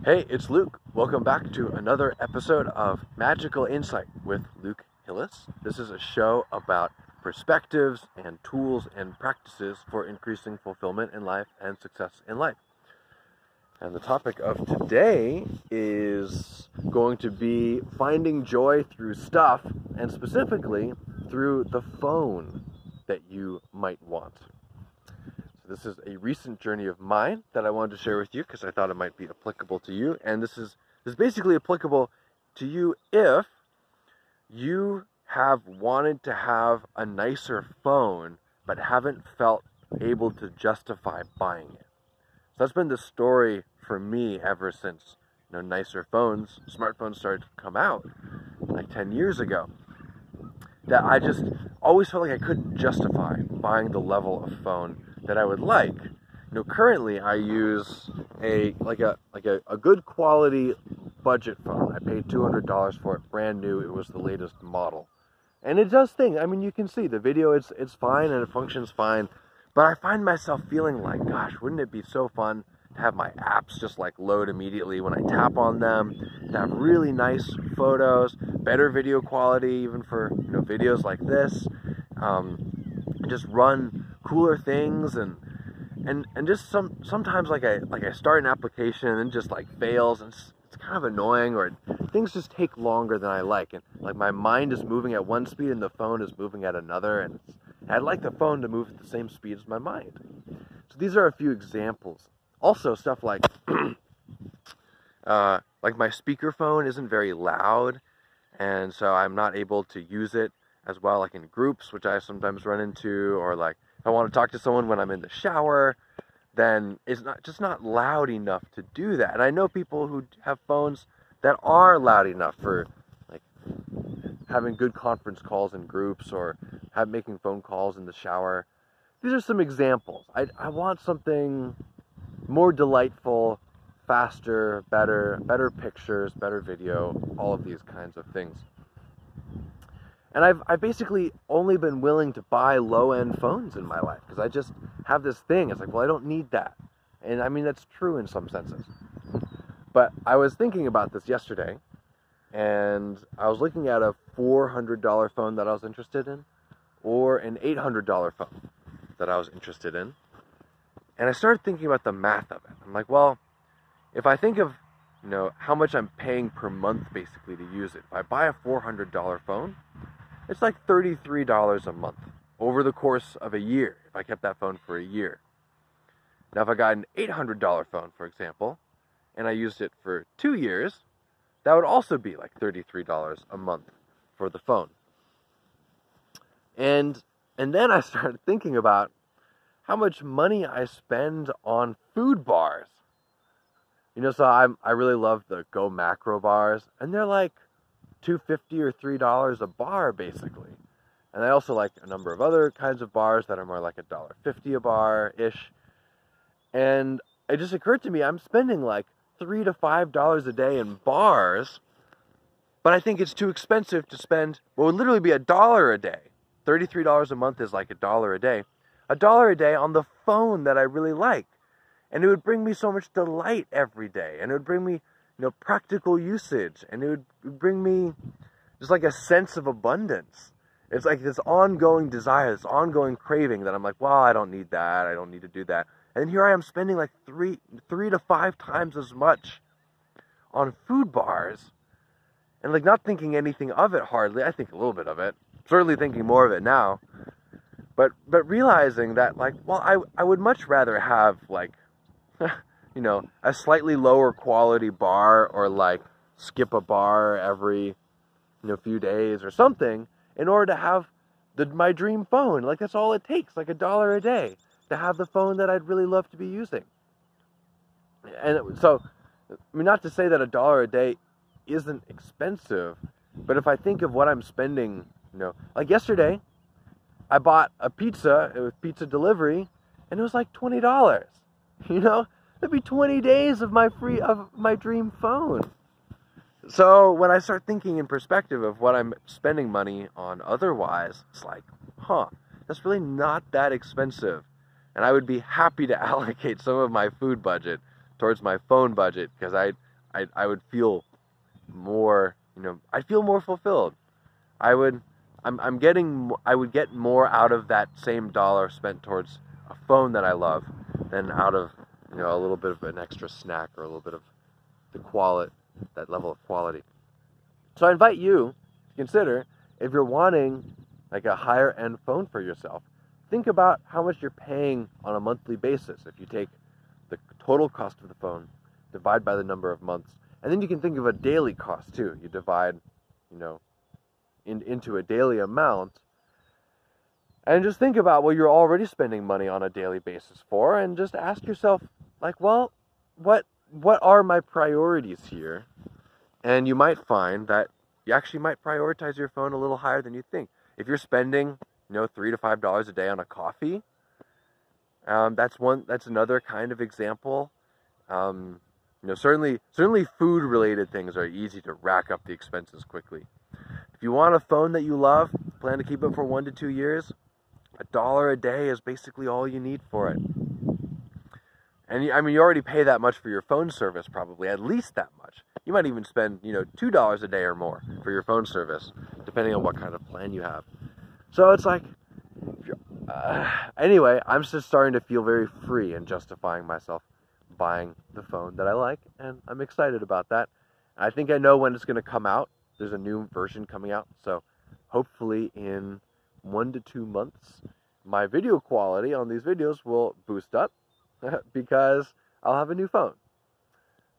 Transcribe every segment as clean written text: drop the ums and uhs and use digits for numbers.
Hey, it's Luke. Welcome back to another episode of Magical Insight with Luke Hillis. This is a show about perspectives and tools and practices for increasing fulfillment in life and success in life. And the topic of today is going to be finding joy through stuff, and specifically through the phone that you might want. This is a recent journey of mine that I wanted to share with you because I thought it might be applicable to you. And this is basically applicable to you if you have wanted to have a nicer phone but haven't felt able to justify buying it. So that's been the story for me ever since nicer phones, smartphones started to come out like 10 years ago. That I just always felt like I couldn't justify buying the level of phone that I would like. Currently I use a good quality budget phone. I paid $200 for it, brand new. It was the latest model, and it does things. I mean, you can see the video. It's fine and it functions fine. But I find myself feeling like, gosh, wouldn't it be so fun to have my apps just like load immediately when I tap on them, to have really nice photos, better video quality, even for videos like this, just run cooler things, and just sometimes like I start an application and just like fails, and it's kind of annoying, or things just take longer than I like, and like my mind is moving at one speed and the phone is moving at another, and I'd like the phone to move at the same speed as my mind. So these are a few examples. Also stuff like my speakerphone isn't very loud, and so I'm not able to use it as well, like in groups, which I sometimes run into, or like if I want to talk to someone when I'm in the shower, then it's not loud enough to do that. And I know people who have phones that are loud enough for like having good conference calls in groups, or making phone calls in the shower. These are some examples. I want something more delightful, faster, better pictures, better video, all of these kinds of things. And I've basically only been willing to buy low-end phones in my life because I just have this thing. It's like, well, I don't need that. And I mean, that's true in some senses. But I was thinking about this yesterday, and I was looking at a $400 phone that I was interested in, or an $800 phone that I was interested in. And I started thinking about the math of it. I'm like, well, if I think of, how much I'm paying per month basically to use it. If I buy a $400 phone, it's like $33 a month over the course of a year, if I kept that phone for a year. Now, if I got an $800 phone, for example, and I used it for 2 years, that would also be like $33 a month for the phone. And then I started thinking about how much money I spend on food bars. So I really love the Go Macro bars, and they're like $2.50 or $3 a bar, basically. And I also like a number of other kinds of bars that are more like $1.50 a bar-ish. And it just occurred to me, I'm spending like $3 to $5 a day in bars, but I think it's too expensive to spend what would literally be $1 a day. $33 a month is like $1 a day. $1 a day on the phone that I really like. And it would bring me so much delight every day. And it would bring me, practical usage. And it would bring me just like a sense of abundance. It's like this ongoing desire, this ongoing craving that I'm like, well, I don't need that. I don't need to do that. And here I am spending like three to 5 times as much on food bars. And like not thinking anything of it hardly. I think a little bit of it. Certainly thinking more of it now. But realizing that like, well, I would much rather have like, a slightly lower quality bar, or like skip a bar every, few days or something, in order to have my dream phone. Like that's all it takes, like $1 a day to have the phone that I'd really love to be using. And so, I mean, not to say that $1 a day isn't expensive, but if I think of what I'm spending, like yesterday, I bought a pizza with pizza delivery, and it was like $20. That'd be 20 days of my dream phone. So when I start thinking in perspective of what I'm spending money on otherwise, it's like, that's really not that expensive. And I would be happy to allocate some of my food budget towards my phone budget, because I would feel more, I'd feel more fulfilled. I would get more out of that same dollar spent towards a phone that I love than out of, a little bit of an extra snack or a little bit of that level of quality. So I invite you to consider, if you're wanting like a higher end phone for yourself, think about how much you're paying on a monthly basis. If you take the total cost of the phone, divide by the number of months, and then you can think of a daily cost too. You divide, into a daily amount, and just think about what you're already spending money on a daily basis for, and just ask yourself, like, well, what are my priorities here? And you might find that you actually might prioritize your phone a little higher than you think. If you're spending, $3 to $5 a day on a coffee, that's another kind of example. Certainly food-related things are easy to rack up the expenses quickly. If you want a phone that you love, plan to keep it for 1 to 2 years, $1 a day is basically all you need for it. And you already pay that much for your phone service, probably, at least that much. You might even spend, $2 a day or more for your phone service, depending on what kind of plan you have. So it's like, anyway, I'm just starting to feel very free in justifying myself buying the phone that I like, and I'm excited about that. I think I know when it's going to come out. There's a new version coming out, so hopefully in 1 to 2 months, my video quality on these videos will boost up because I'll have a new phone.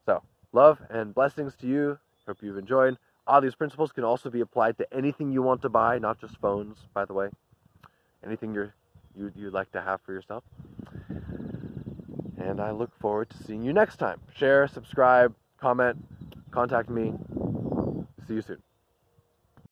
So, love and blessings to you. Hope you've enjoyed. All these principles can also be applied to anything you want to buy, not just phones, by the way. Anything you'd like to have for yourself. And I look forward to seeing you next time. Share, subscribe, comment, contact me. See you soon.